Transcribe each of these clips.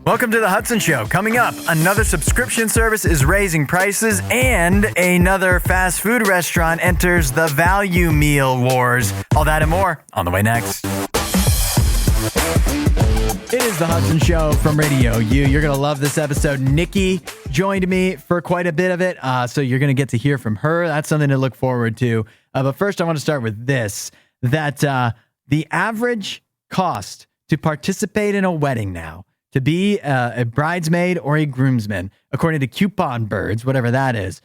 Welcome to the Hudson Show. Coming up, another subscription service is raising prices and another fast food restaurant enters the value meal wars. All that and more on the way next. It is the Hudson Show from RadioU. You're going to love this episode. Nikki joined me for quite a bit of it, so you're going to get to hear from her. That's something to look forward to. But first, I want to start with this, that the average cost to participate in a wedding now, to be a bridesmaid or a groomsman, according to Coupon Birds, whatever that is,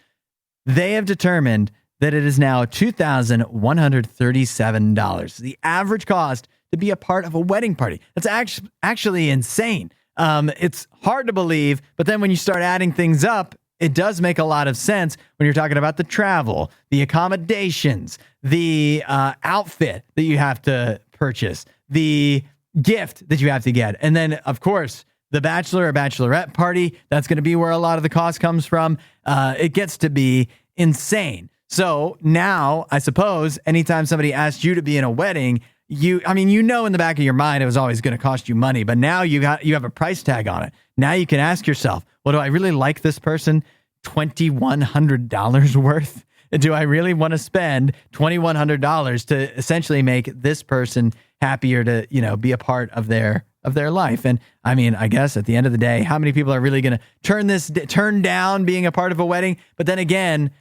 they have determined that it is now $2,137. The average cost to be a part of a wedding party. That's actually insane. It's hard to believe, but then when you start adding things up, it does make a lot of sense when you're talking about the travel, the accommodations, the outfit that you have to purchase, the gift that you have to get. And then, of course, the bachelor or bachelorette party, that's going to be where a lot of the cost comes from. It gets to be insane. So now, I suppose, anytime somebody asks you to be in a wedding, you know in the back of your mind it was always going to cost you money, but now you have a price tag on it. Now you can ask yourself, well, do I really like this person $2,100 worth? Do I really want to spend $2,100 to essentially make this person happier to, be a part of their life? And I mean, I guess at the end of the day, how many people are really going to turn down being a part of a wedding? But then again,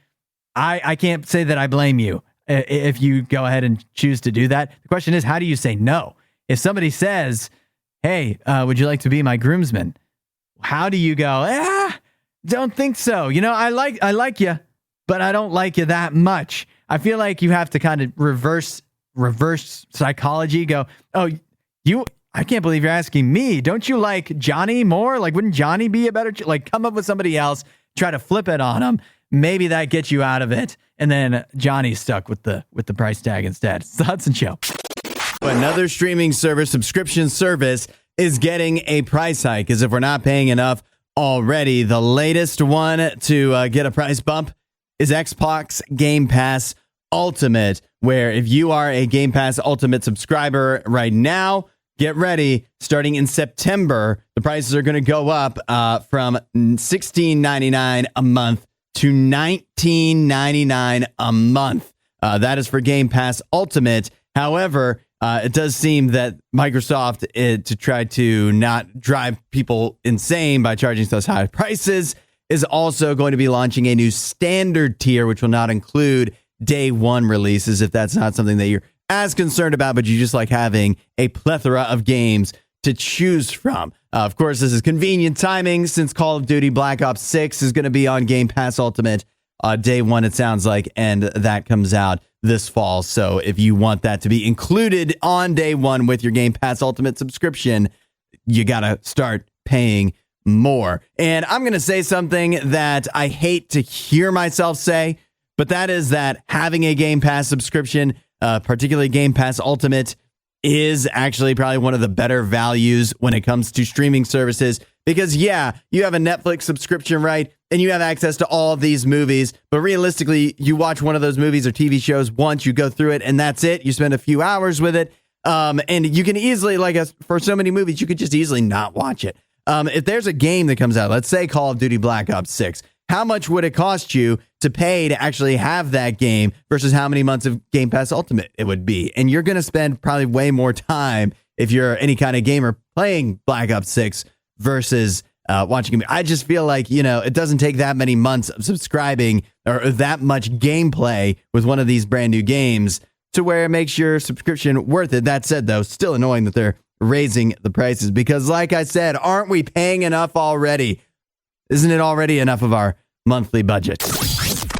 I can't say that I blame you if you go ahead and choose to do that. The question is, how do you say no? If somebody says, hey, would you like to be my groomsman? How do you go, don't think so. I like you, but I don't like you that much. I feel like you have to kind of reverse psychology, go, I can't believe you're asking me. Don't you like Johnny more? Like, wouldn't Johnny be a better, come up with somebody else, try to flip it on him. Maybe that gets you out of it. And then Johnny's stuck with the price tag instead. It's the Hudson Show. Another streaming subscription service is getting a price hike, as if we're not paying enough already. The latest one to get a price bump is Xbox Game Pass Ultimate, where if you are a Game Pass Ultimate subscriber right now, get ready. Starting in September, the prices are going to go up from $16.99 a month to $19.99 a month. That is for Game Pass Ultimate. However, it does seem that Microsoft, to try to not drive people insane by charging those high prices, is also going to be launching a new standard tier, which will not include day one releases, if that's not something that you're as concerned about, but you just like having a plethora of games to choose from. Of course, this is convenient timing since Call of Duty Black Ops 6 is going to be on Game Pass Ultimate day one, it sounds like, and that comes out this fall. So if you want that to be included on day one with your Game Pass Ultimate subscription, you got to start paying more. And I'm going to say something that I hate to hear myself say, but that is that having a Game Pass subscription, particularly Game Pass Ultimate, is actually probably one of the better values when it comes to streaming services. Because, yeah, you have a Netflix subscription, right? And you have access to all of these movies. But realistically, you watch one of those movies or TV shows once, you go through it, and that's it. You spend a few hours with it. And you can easily, for so many movies, you could just easily not watch it. If there's a game that comes out, let's say Call of Duty Black Ops 6, how much would it cost you to pay to actually have that game versus how many months of Game Pass Ultimate it would be? And you're going to spend probably way more time if you're any kind of gamer playing Black Ops 6 versus watching it. I just feel like, it doesn't take that many months of subscribing or that much gameplay with one of these brand new games to where it makes your subscription worth it. That said, though, still annoying that they're raising the prices because, like I said, aren't we paying enough already? Isn't it already enough of our monthly budget?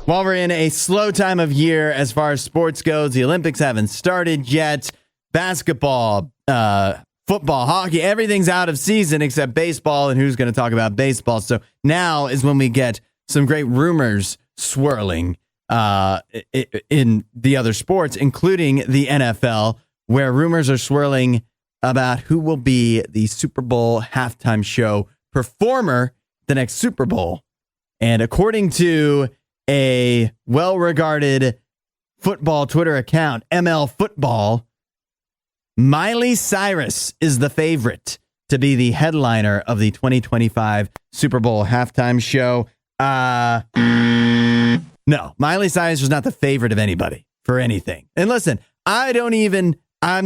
While we're in a slow time of year as far as sports goes, the Olympics haven't started yet. Basketball, football, hockey, everything's out of season except baseball. And who's going to talk about baseball? So now is when we get some great rumors swirling in the other sports, including the NFL, where rumors are swirling about who will be the Super Bowl halftime show performer the next Super Bowl. And according to a well-regarded football Twitter account, ML Football, Miley Cyrus is the favorite to be the headliner of the 2025 Super Bowl halftime show. No, Miley Cyrus was not the favorite of anybody for anything. And listen, I'm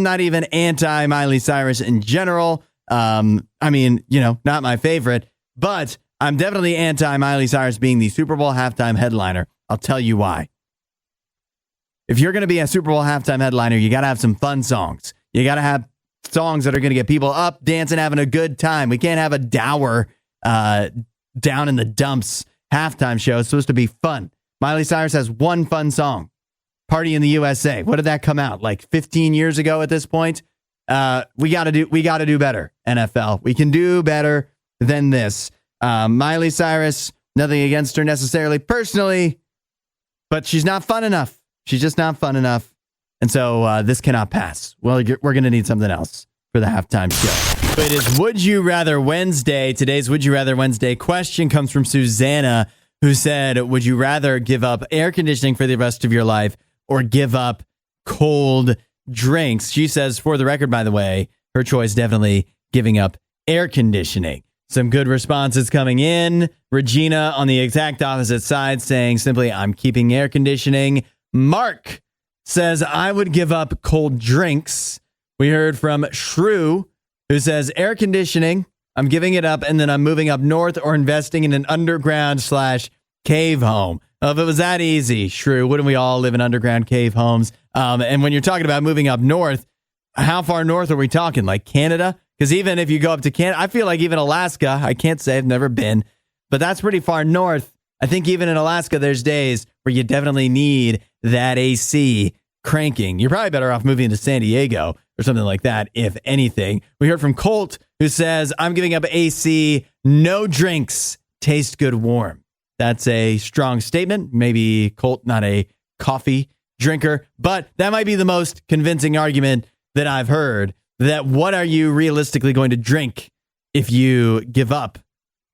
not even anti Miley Cyrus in general. Not my favorite, but I'm definitely anti Miley Cyrus being the Super Bowl halftime headliner. I'll tell you why. If you're going to be a Super Bowl halftime headliner, you got to have some fun songs. You got to have songs that are going to get people up, dancing, having a good time. We can't have a dour, down in the dumps halftime show. It's supposed to be fun. Miley Cyrus has one fun song, Party in the USA. What did that come out? Like 15 years ago at this point? We got to do better, NFL. We can do better than this. Miley Cyrus, nothing against her necessarily personally, but she's not fun enough. She's just not fun enough. And so this cannot pass. Well, we're going to need something else for the halftime show. It is Would You Rather Wednesday. Today's Would You Rather Wednesday question comes from Susanna, who said, would you rather give up air conditioning for the rest of your life or give up cold drinks? She says, for the record, by the way, her choice definitely giving up air conditioning. Some good responses coming in. Regina on the exact opposite side saying simply, I'm keeping air conditioning. Mark says, I would give up cold drinks. We heard from Shrew, who says, air conditioning, I'm giving it up, and then I'm moving up north or investing in an underground/cave home. If it was that easy, Shrew, wouldn't we all live in underground cave homes? And when you're talking about moving up north, how far north are we talking? Like Canada? Because even if you go up to Canada, I feel like even Alaska, I can't say, I've never been, but that's pretty far north. I think even in Alaska, there's days where you definitely need that AC cranking. You're probably better off moving to San Diego or something like that, if anything. We heard from Colt, who says, I'm giving up AC, no drinks, taste good warm. That's a strong statement. Maybe Colt, not a coffee drinker, but that might be the most convincing argument that I've heard, that what are you realistically going to drink if you give up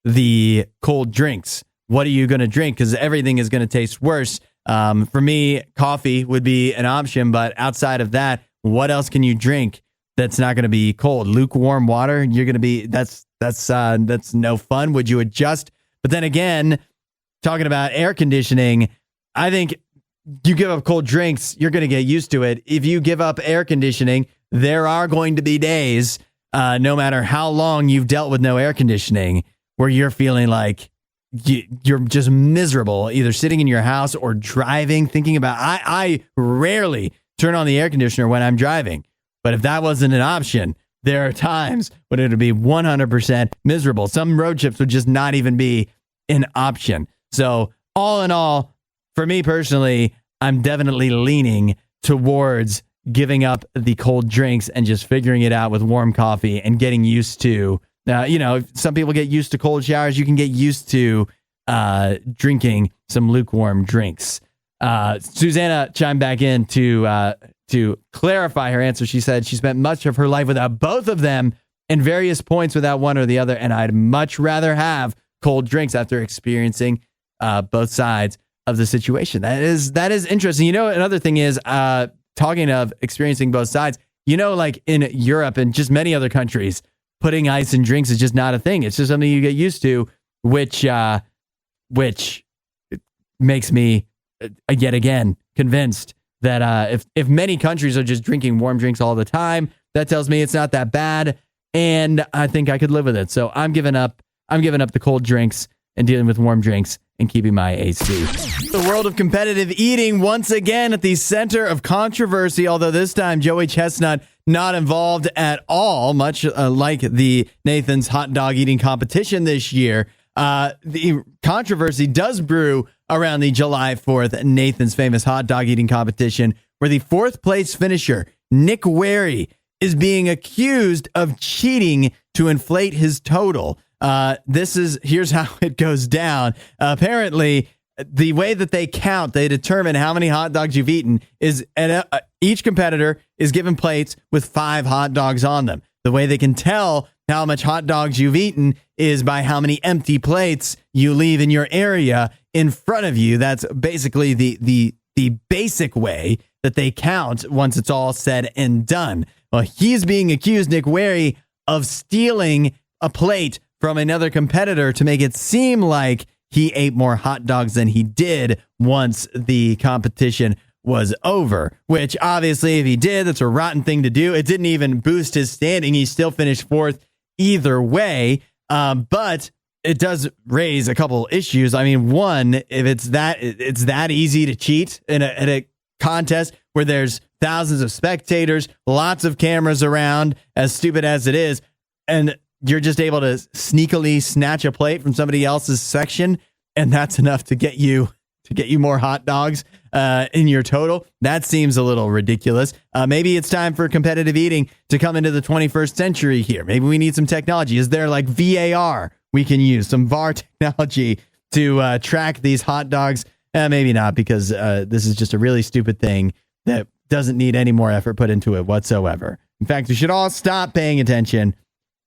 the cold drinks? What are you going to drink? Because everything is going to taste worse. For me, coffee would be an option, but outside of that, what else can you drink that's not going to be cold? Lukewarm water, you're going to be, that's no fun. Would you adjust? But then again, talking about air conditioning, I think you give up cold drinks, you're going to get used to it. If you give up air conditioning, there are going to be days, no matter how long you've dealt with no air conditioning, where you're feeling like you're just miserable, either sitting in your house or driving, thinking about, I rarely turn on the air conditioner when I'm driving. But if that wasn't an option, there are times when it would be 100% miserable. Some road trips would just not even be an option. So all in all, for me personally, I'm definitely leaning towards giving up the cold drinks and just figuring it out with warm coffee and getting used to, some people get used to cold showers. You can get used to drinking some lukewarm drinks. Susanna chimed back in to clarify her answer. She said she spent much of her life without both of them and various points without one or the other, and I'd much rather have cold drinks after experiencing both sides of the situation. That is interesting. Another thing is, talking of experiencing both sides, like in Europe and just many other countries, putting ice in drinks is just not a thing. It's just something you get used to, which makes me yet again convinced that if many countries are just drinking warm drinks all the time, that tells me it's not that bad, and I think I could live with it. So I'm giving up the cold drinks and dealing with warm drinks and keeping my AC. The world of competitive eating once again at the center of controversy, although this time Joey Chestnut not involved at all, much like the Nathan's hot dog eating competition this year. The controversy does brew around the July 4th Nathan's famous hot dog eating competition, where the fourth place finisher, Nick Wary, is being accused of cheating to inflate his total. Here's how it goes down. Apparently, the way that they count, they determine how many hot dogs you've eaten is each competitor is given plates with 5 hot dogs on them. The way they can tell how much hot dogs you've eaten is by how many empty plates you leave in your area in front of you. That's basically the basic way that they count once it's all said and done. Well, he's being accused, Nick Wary, of stealing a plate from another competitor to make it seem like he ate more hot dogs than he did once the competition was over, which obviously if he did, that's a rotten thing to do. It didn't even boost his standing. He still finished fourth either way. But it does raise a couple issues. I mean, one, if it's that easy to cheat in a contest where there's thousands of spectators, lots of cameras around, as stupid as it is, and you're just able to sneakily snatch a plate from somebody else's section, and that's enough to get you more hot dogs in your total. That seems a little ridiculous. Maybe it's time for competitive eating to come into the 21st century here. Maybe we need some technology. Is there like VAR we can use, some VAR technology to track these hot dogs? Maybe not, because this is just a really stupid thing that doesn't need any more effort put into it whatsoever. In fact, we should all stop paying attention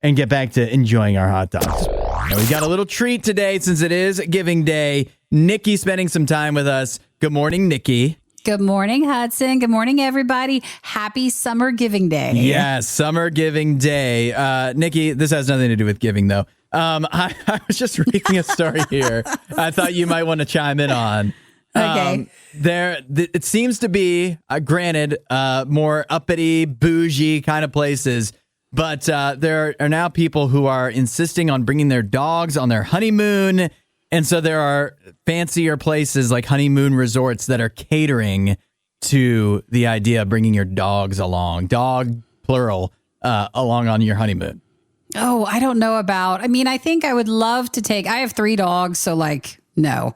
and get back to enjoying our hot dogs. Now, we got a little treat today since it is Giving Day. Nikki spending some time with us. Good morning, Nikki. Good morning, Hudson. Good morning, everybody. Happy Summer Giving Day. Yes, Summer Giving Day. Nikki, this has nothing to do with giving, though. I was just reading a story here I thought you might want to chime in on. Okay. It seems to be, granted, more uppity, bougie kind of places, but there are now people who are insisting on bringing their dogs on their honeymoon. And so there are fancier places like honeymoon resorts that are catering to the idea of bringing your dogs along, dog plural, along on your honeymoon. Oh, I don't know about. I mean, I think I would love to take. I have 3 dogs, so like, no.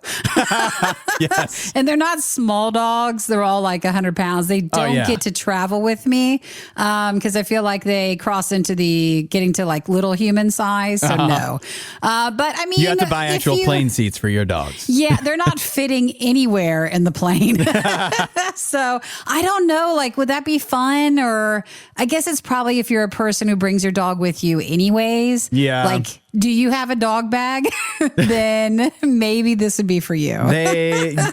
Yes. And they're not small dogs. They're all like 100 pounds. They don't get to travel with me because I feel like they cross into getting to like little human size. So no. But I mean, you have to buy actual plane seats for your dogs. Yeah, they're not fitting anywhere in the plane. So I don't know, like, would that be fun? Or I guess it's probably if you're a person who brings your dog with you anyways. Yeah. Like, do you have a dog bag? Then maybe this would be for you.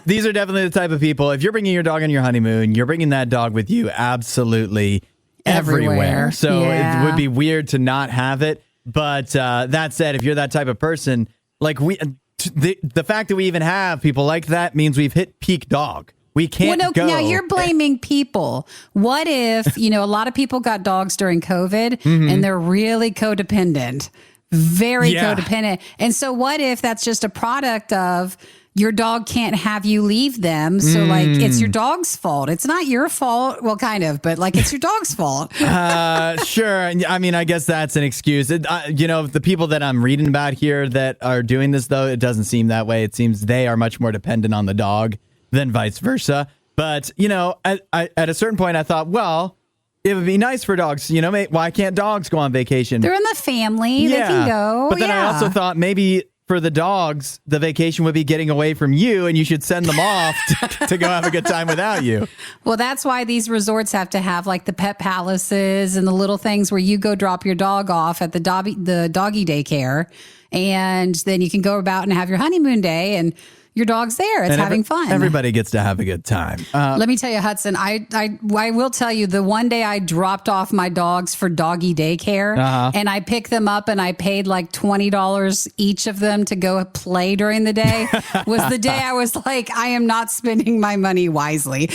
These are definitely the type of people. If you're bringing your dog on your honeymoon, you're bringing that dog with you absolutely everywhere. So it would be weird to not have it. But that said, if you're that type of person, like the fact that we even have people like that means we've hit peak dog. We can't go. Now you're blaming people. What if, a lot of people got dogs during COVID and they're really codependent, very codependent. And so what if that's just a product of your dog can't have you leave them? So like it's your dog's fault. It's not your fault. Well, kind of, but like it's your dog's fault. Sure. I mean, I guess that's an excuse. The people that I'm reading about here that are doing this, though, it doesn't seem that way. It seems they are much more dependent on the dog than vice versa. But, at a certain point, I thought, well, it would be nice for dogs. Why can't dogs go on vacation? They're in the family. They can go. But then I also thought maybe for the dogs, the vacation would be getting away from you and you should send them off to go have a good time without you. Well, that's why these resorts have to have like the pet palaces and the little things where you go drop your dog off at the doggy daycare. And then you can go about and have your honeymoon day and your dog's there. It's having fun. Everybody gets to have a good time. Let me tell you, Hudson, I will tell you the one day I dropped off my dogs for doggy daycare and I picked them up and I paid like $20 each of them to go play during the day was the day I was like, I am not spending my money wisely.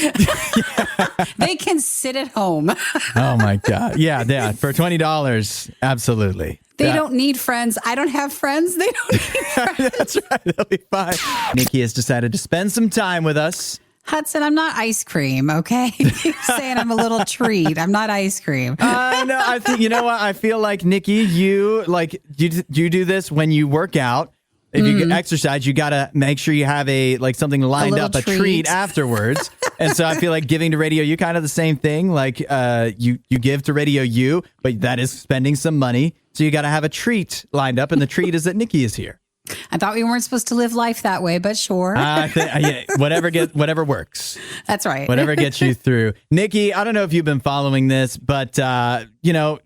They can sit at home. Oh my God. Yeah. For $20. Absolutely. They don't need friends. I don't have friends. They don't need friends. That's right. They'll be fine. Nikki has decided to spend some time with us. Hudson, I'm not ice cream, okay? You keep saying I'm a little treat. I'm not ice cream. No, I think, you know what? I feel like, Nikki, you do this when you work out. If you exercise, you got to make sure you have something lined up, a treat afterwards. And so I feel like giving to RadioU kind of the same thing. Like you give to RadioU, but that is spending some money. So you got to have a treat lined up. And the treat is that Nikki is here. I thought we weren't supposed to live life that way, but sure. Whatever works. That's right. Whatever gets you through. Nikki, I don't know if you've been following this, but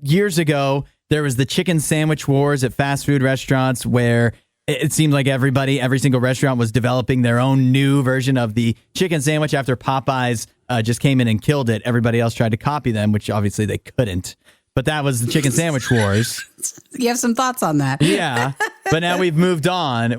years ago, there was the chicken sandwich wars at fast food restaurants where it seemed like every single restaurant was developing their own new version of the chicken sandwich after Popeyes just came in and killed it. Everybody else tried to copy them, which obviously they couldn't. but that was the chicken sandwich wars. You have some thoughts on that? Yeah. But now we've moved on.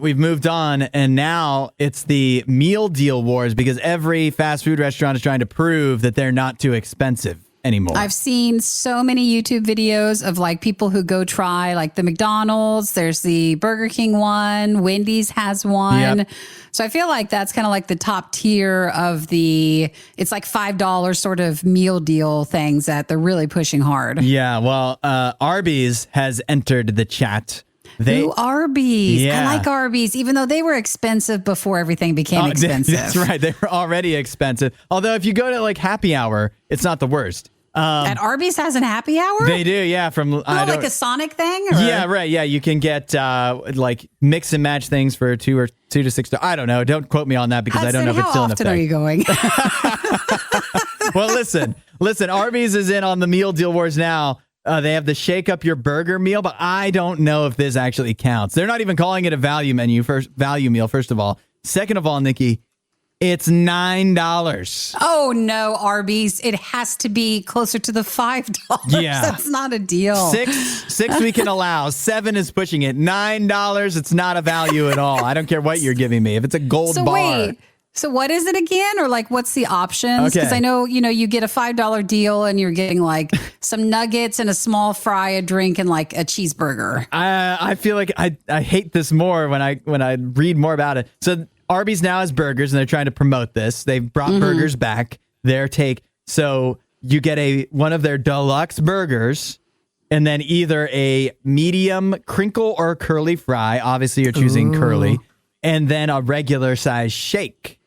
And now it's the meal deal wars because every fast food restaurant is trying to prove that they're not too expensive anymore. I've seen so many YouTube videos of like people who go try like the McDonald's. There's the Burger King one. Wendy's has one. Yep. So I feel like that's kind of like the top tier of it's like $5 sort of meal deal things that they're really pushing hard. Yeah. Well, Arby's has entered the chat. Ooh, Arby's. Yeah. I like Arby's, even though they were expensive before everything became expensive. That's right. They were already expensive. Although if you go to like happy hour, it's not the worst. At Arby's has a happy hour? They do, yeah. Like a Sonic thing? Or? Yeah, right. Yeah, you can get like mix and match things for $2 to $6. I don't know. Don't quote me on that because Hudson, I don't know if it's still in effect. How often are you going? Well, listen. Arby's is in on the meal deal wars now. They have the shake up your burger meal, but I don't know if this actually counts. They're not even calling it a value meal. First of all, second of all, Nikki. It's $9. Oh, no, Arby's. It has to be closer to the $5. Yeah. That's not a deal. Six we can allow. 7 is pushing it. $9, it's not a value at all. I don't care what you're giving me. If it's a gold bar. Wait. So what is it again? Or like, what's the options? Because I know, you get a $5 deal and you're getting like some nuggets and a small fry, a drink, and like a cheeseburger. I feel like I hate this more when I read more about it. So Arby's now has burgers and they're trying to promote this. They've brought burgers back, their take. So you get one of their deluxe burgers and then either a medium crinkle or curly fry. Obviously you're choosing curly, and then a regular size shake.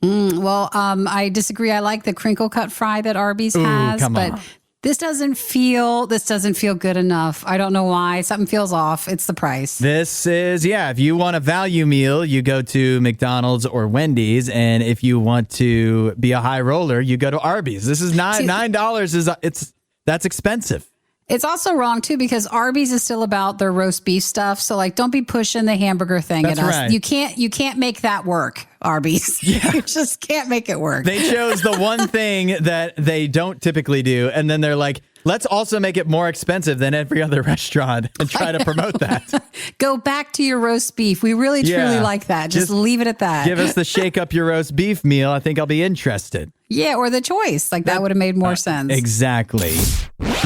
Well, I disagree. I like the crinkle cut fry that Arby's has, but this doesn't feel good enough. I don't know why. Something feels off. It's the price. This is, if you want a value meal, you go to McDonald's or Wendy's. And if you want to be a high roller, you go to Arby's. This is $9. That's expensive. It's also wrong, too, because Arby's is still about their roast beef stuff. So, like, don't be pushing the hamburger thing at us. Right. You can't make that work, Arby's. Yeah. You just can't make it work. They chose the one thing that they don't typically do. And then they're like, let's also make it more expensive than every other restaurant and try to promote that. Go back to your roast beef. We really, truly like that. Just leave it at that. Give us the shake up your roast beef meal. I think I'll be interested. Yeah, or the choice. Like that would have made more sense. Exactly.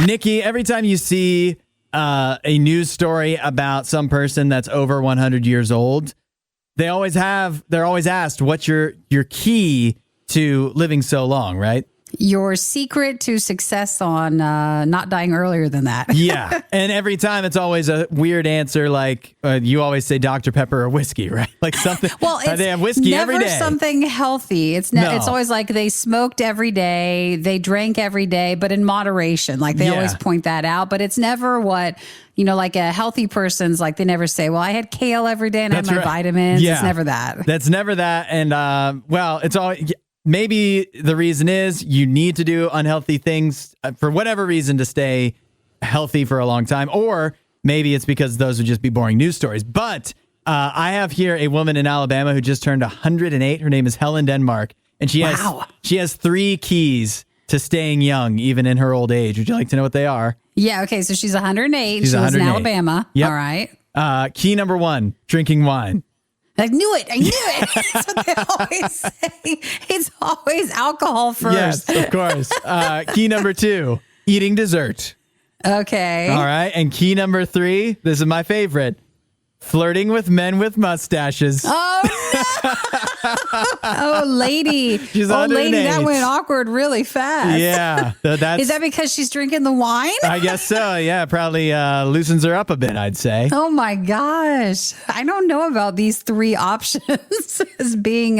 Nikki, every time you see a news story about some person that's over 100 years old, they're always asked, what's your key to living so long, right? Your secret to success on not dying earlier than that. Yeah. And every time it's always a weird answer, like you always say Dr. Pepper or whiskey, right? Like something. Well, they have whiskey every day. Never something healthy. It's always like they smoked every day, they drank every day, but in moderation. Like they always point that out, but it's never what, like a healthy person's like, they never say, well, I had kale every day and I had my vitamins. Yeah. It's never that. That's never that. And it's always... Maybe the reason is you need to do unhealthy things for whatever reason to stay healthy for a long time. Or maybe it's because those would just be boring news stories. But I have here a woman in Alabama who just turned 108. Her name is Helen Denmark. And she has 3 keys to staying young, even in her old age. Would you like to know what they are? Yeah. Okay. So she's 108. She lives in Alabama. Yep. All right. Key number 1, drinking wine. I knew it. That's what they always say. It's always alcohol first. Yes, of course. Key number 2, eating dessert. Okay. All right. And key number 3, this is my favorite, flirting with men with mustaches. Oh, no. Oh, lady. She's lady, that went awkward really fast. Yeah. So is that because she's drinking the wine? I guess so. Yeah. Probably loosens her up a bit, I'd say. Oh, my gosh. I don't know about these 3 options as being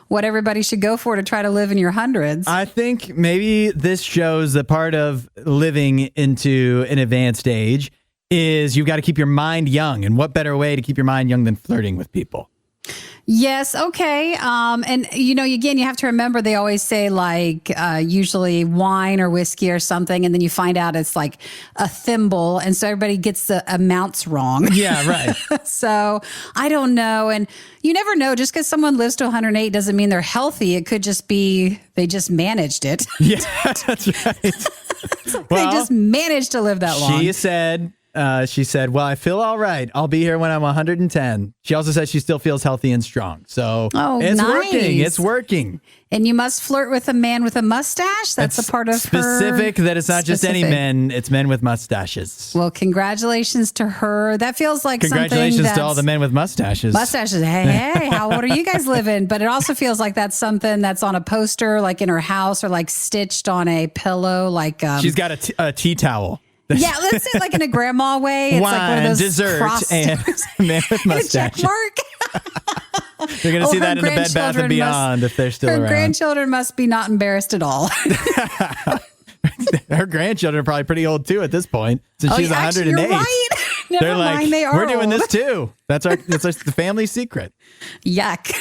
what everybody should go for to try to live in your hundreds. I think maybe this shows that part of living into an advanced age is you've got to keep your mind young. And what better way to keep your mind young than flirting with people? Yes. Okay. And again, you have to remember, they always say like, usually wine or whiskey or something. And then you find out it's like a thimble. And so everybody gets the amounts wrong. Yeah. Right. So I don't know. And you never know, just because someone lives to 108 doesn't mean they're healthy. It could just be, they just managed it. Yeah, that's right. They just managed to live that long. She said, well, I feel all right. I'll be here when I'm 110. She also said she still feels healthy and strong. So it's working. It's working. And you must flirt with a man with a mustache. That's a part of specific her. That it's not just any men. It's men with mustaches. Well, congratulations to her. That feels like congratulations to all the men with mustaches. Mustaches. Hey, how old are you guys living? But it also feels like that's something that's on a poster, like in her house, or like stitched on a pillow. Like she's got a tea towel. Yeah, let's say like in a grandma way. It's wine, like one of those dessert, and man with mustache. Check mark. You're going to see that in the Bed Bath & Beyond if they're still around. Her grandchildren must be not embarrassed at all. Her grandchildren are probably pretty old too at this point, since she's 108. You're right. Never mind, they are we're doing old. this too. That's the family secret. Yuck.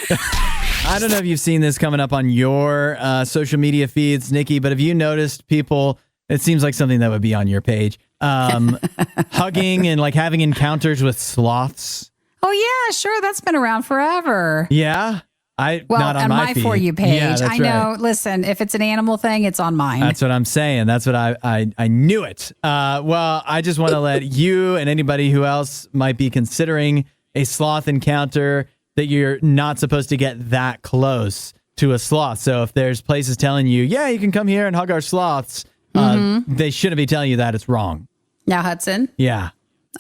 I don't know if you've seen this coming up on your social media feeds, Nikki, but have you noticed people? It seems like something that would be on your page. Hugging and like having encounters with sloths. Oh yeah, sure. That's been around forever. Yeah. Not on my feed. For You page. Yeah, that's I know. Right. Listen, if it's an animal thing, it's on mine. That's what I'm saying. That's what I knew it. Well, I just want to let you and anybody who else might be considering a sloth encounter that you're not supposed to get that close to a sloth. So if there's places telling you, yeah, you can come here and hug our sloths, they shouldn't be telling you that. It's wrong. Now, Hudson. Yeah.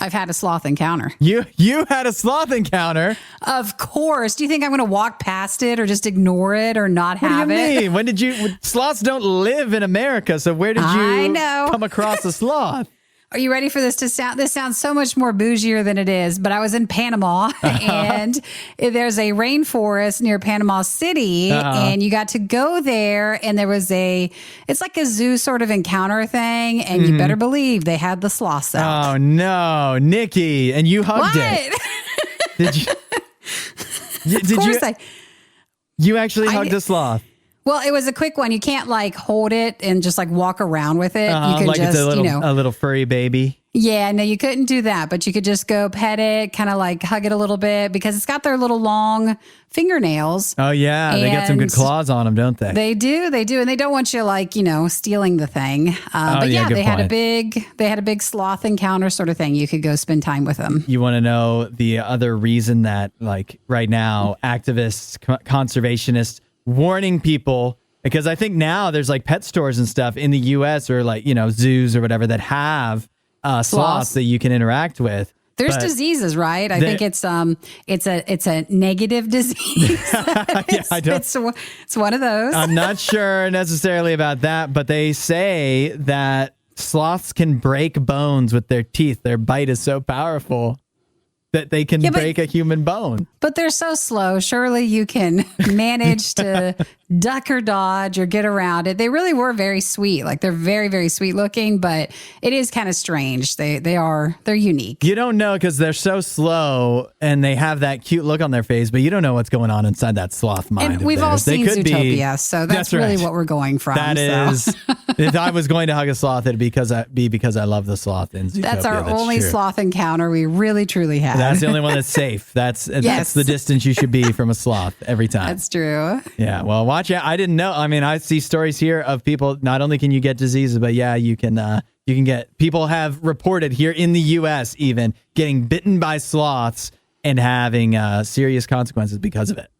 I've had a sloth encounter. You had a sloth encounter? Of course. Do you think I'm going to walk past it or just ignore it or not have it? What do you mean? When did you... Sloths don't live in America, so where did you come across a sloth? Are you ready for this to sound? This sounds so much more bougier than it is, but I was in Panama and there's a rainforest near Panama City and you got to go there and there was it's like a zoo sort of encounter thing. And you better believe they had the sloths out. Oh no, Nikki. And you hugged it. Did you? Of course you actually hugged a sloth? Well, it was a quick one. You can't like hold it and just like walk around with it. You could like just, it's a little furry baby. Yeah, no, you couldn't do that, but you could just go pet it, kind of like hug it a little bit because it's got their little long fingernails. Oh yeah, they got some good claws on them, don't they? They do, and they don't want you like stealing the thing. But yeah, they had a big sloth encounter sort of thing. You could go spend time with them. You want to know the other reason that like right now activists, conservationists warning people, because I think now there's like pet stores and stuff in the US or like, zoos or whatever that have sloths that you can interact with. There's diseases, right? I think it's a negative disease. It's one of those. I'm not sure necessarily about that, but they say that sloths can break bones with their teeth. Their bite is so powerful that they can break a human bone. But they're so slow. Surely you can manage to duck or dodge or get around it. They really were very sweet. Like they're very, very sweet looking, but it is kind of strange. They're unique. You don't know because they're so slow and they have that cute look on their face, but you don't know what's going on inside that sloth mind. And we've all seen Zootopia, so that's really right. what we're going from. That is, if I was going to hug a sloth, it'd be because I love the sloth in Zootopia. That's our only sloth encounter we really, truly have. That's the only one that's safe. That's the distance you should be from a sloth every time. That's true. Yeah. Well, watch out. I didn't know. I mean, I see stories here of people. Not only can you get diseases, but yeah, you can get. People have reported here in the U.S. even getting bitten by sloths and having serious consequences because of it.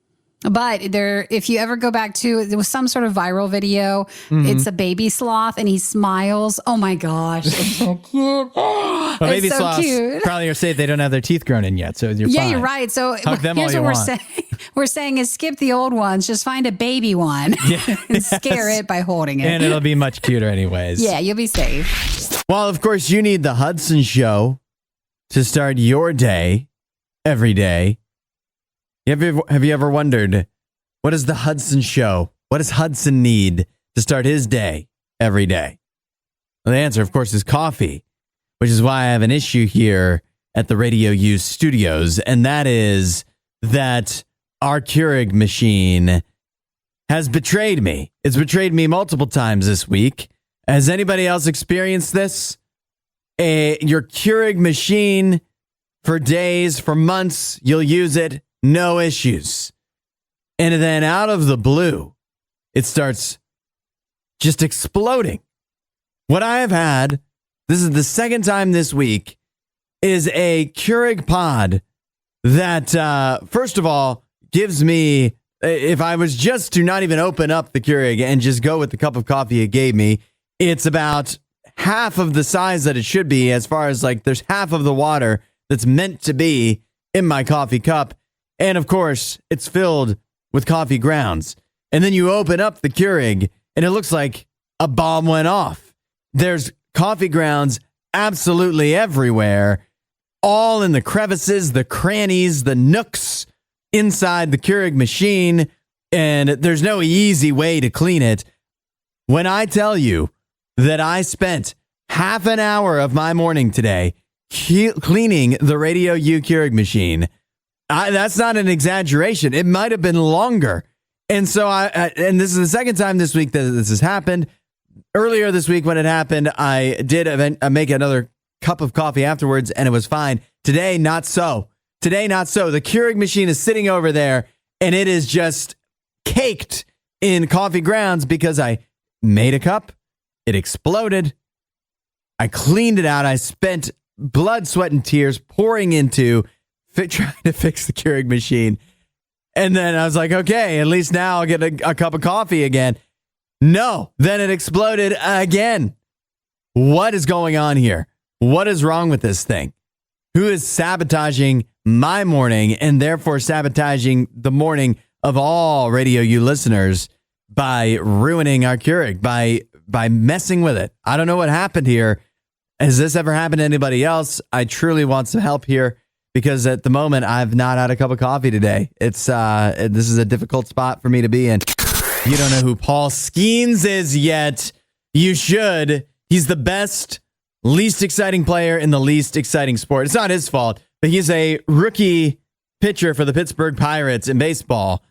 But if you ever go back to, there was some sort of viral video. It's a baby sloth and he smiles. Oh my gosh. It's so cute. Well, baby sloths probably are safe. They don't have their teeth grown in yet. So you're fine. Yeah, you're right. So hug them here's all what you want. We're saying is skip the old ones. Just find a baby one and scare it by holding it. And it'll be much cuter anyways. Yeah, you'll be safe. Well, of course, you need the Hudson Show to start your day every day. Have you ever wondered, what is the Hudson Show? What does Hudson need to start his day every day? Well, the answer, of course, is coffee, which is why I have an issue here at the RadioU studios, and that is that our Keurig machine has betrayed me. It's betrayed me multiple times this week. Has anybody else experienced this? Your Keurig machine, for days, for months, you'll use it. No issues. And then out of the blue, it starts just exploding. What I have had, this is the second time this week, is a Keurig pod that, first of all, gives me, if I was just to not even open up the Keurig and just go with the cup of coffee it gave me, it's about half of the size that it should be, as far as like there's half of the water that's meant to be in my coffee cup. And of course, it's filled with coffee grounds. And then you open up the Keurig and it looks like a bomb went off. There's coffee grounds absolutely everywhere, all in the crevices, the crannies, the nooks inside the Keurig machine. And there's no easy way to clean it. When I tell you that I spent half an hour of my morning today cleaning the RadioU Keurig machine, that's not an exaggeration. It might have been longer. And so and this is the second time this week that this has happened. Earlier this week when it happened, I did make another cup of coffee afterwards and it was fine. Today, not so. The Keurig machine is sitting over there and it is just caked in coffee grounds because I made a cup. It exploded. I cleaned it out. I spent blood, sweat, and tears pouring into trying to fix the Keurig machine. And then I was like, okay, at least now I'll get a cup of coffee again. No, then it exploded again. What is going on here? What is wrong with this thing? Who is sabotaging my morning and therefore sabotaging the morning of all RadioU listeners by ruining our Keurig, by messing with it? I don't know what happened here. Has this ever happened to anybody else? I truly want some help here because at the moment I've not had a cup of coffee today. This is a difficult spot for me to be in. You don't know who Paul Skeens is yet. You should. He's the best, least exciting player in the least exciting sport. It's not his fault, but he's a rookie pitcher for the Pittsburgh Pirates in baseball.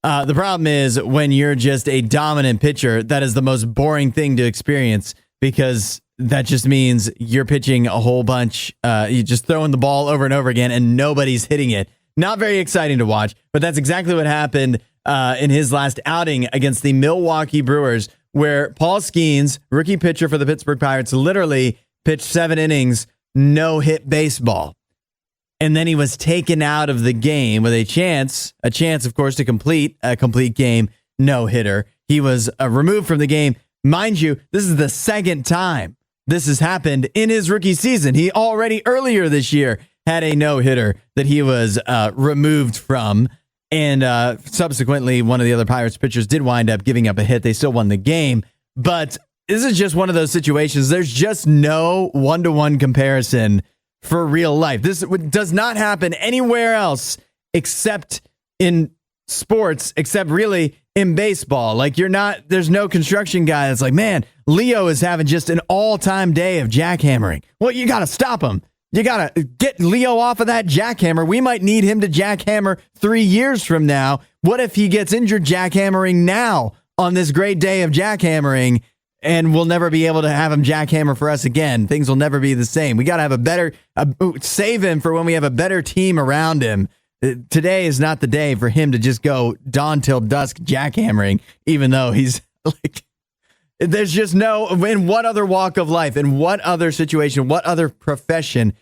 The problem is when you're just a dominant pitcher, that is the most boring thing to experience because that just means you're pitching a whole bunch. You're just throwing the ball over and over again and nobody's hitting it. Not very exciting to watch, but that's exactly what happened in his last outing against the Milwaukee Brewers, where Paul Skeens, rookie pitcher for the Pittsburgh Pirates, literally pitched 7 innings, no-hit baseball. And then he was taken out of the game with a chance, of course, to complete a complete game no-hitter. He was removed from the game. Mind you, this is the second time this has happened in his rookie season. He already earlier this year had a no-hitter that he was removed from. And subsequently, one of the other Pirates pitchers did wind up giving up a hit. They still won the game. But this is just one of those situations. There's just no one-to-one comparison for real life. This does not happen anywhere else except in sports, except really in baseball. Like there's no construction guy that's like, man, Leo is having just an all-time day of jackhammering. Well, you got to stop him. You got to get Leo off of that jackhammer. We might need him to jackhammer 3 years from now. What if he gets injured jackhammering now on this great day of jackhammering and we'll never be able to have him jackhammer for us again? Things will never be the same. We got to have save him for when we have a better team around him. Today is not the day for him to just go dawn till dusk jackhammering, even though he's like, there's just no, in what other walk of life, in what other situation, what other profession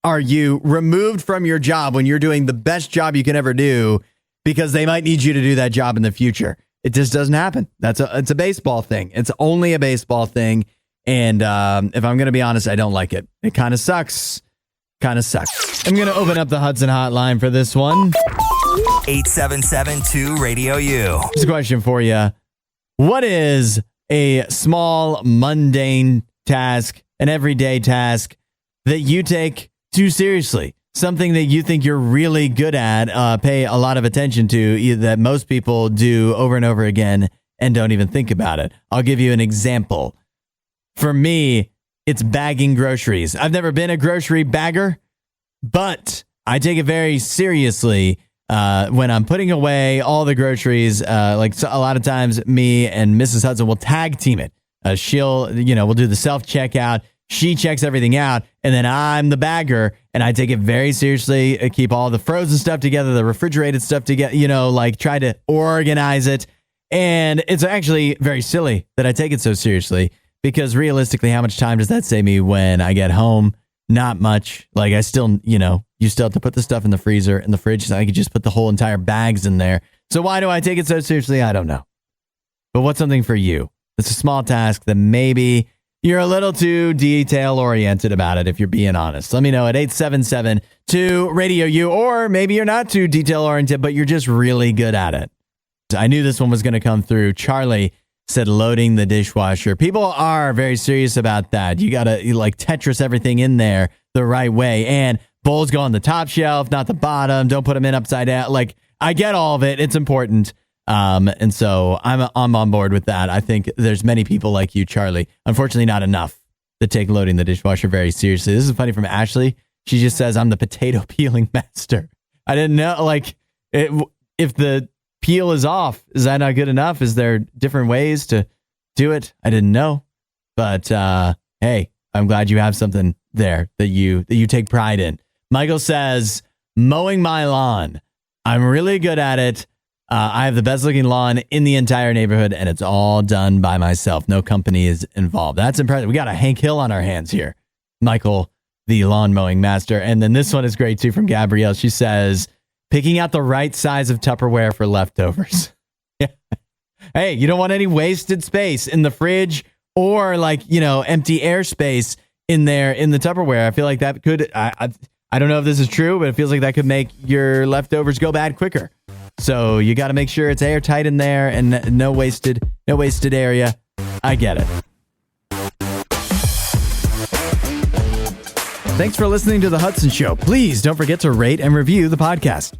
are you removed from your job when you're doing the best job you can ever do because they might need you to do that job in the future? It just doesn't happen. It's a baseball thing. It's only a baseball thing. And if I'm going to be honest, I don't like it. It kind of sucks. I'm going to open up the Hudson hotline for this one. 877-2-RADIO-U. Here's a question for you. What is a small, mundane task, an everyday task that you take too seriously? Something that you think you're really good at, pay a lot of attention to, that most people do over and over again and don't even think about it. I'll give you an example. For me, it's bagging groceries. I've never been a grocery bagger, but I take it very seriously when I'm putting away all the groceries. Like a lot of times, me and Mrs. Hudson will tag team it. We'll do the self-checkout. She checks everything out, and then I'm the bagger, and I take it very seriously. I keep all the frozen stuff together, the refrigerated stuff together, try to organize it. And it's actually very silly that I take it so seriously because realistically, how much time does that save me when I get home? Not much. Like I still, you still have to put the stuff in the freezer and the fridge. So I could just put the whole entire bags in there. So why do I take it so seriously? I don't know. But what's something for you? It's a small task that maybe you're a little too detail oriented about it, if you're being honest. Let me know at 877-2-RADIO-U, or maybe you're not too detail oriented, but you're just really good at it. I knew this one was going to come through. Charlie said loading the dishwasher. People are very serious about that. You got to like Tetris everything in there the right way. And bowls go on the top shelf, not the bottom. Don't put them in upside down. Like, I get all of it. It's important. And so I'm on board with that. I think there's many people like you, Charlie. Unfortunately, not enough that take loading the dishwasher very seriously. This is funny from Ashley. She just says, I'm the potato peeling master. I didn't know, like, if the peel is off, is that not good enough? Is there different ways to do it? I didn't know. But hey, I'm glad you have something there that you take pride in. Michael says, mowing my lawn. I'm really good at it. I have the best looking lawn in the entire neighborhood, and it's all done by myself. No company is involved. That's impressive. We got a Hank Hill on our hands here. Michael, the lawn mowing master. And then this one is great too from Gabrielle. She says, picking out the right size of Tupperware for leftovers. Hey, you don't want any wasted space in the fridge or empty airspace in there in the Tupperware. I feel like that could, I don't know if this is true, but it feels like that could make your leftovers go bad quicker. So you got to make sure it's airtight in there and no wasted area. I get it. Thanks for listening to The Hudson Show. Please don't forget to rate and review the podcast.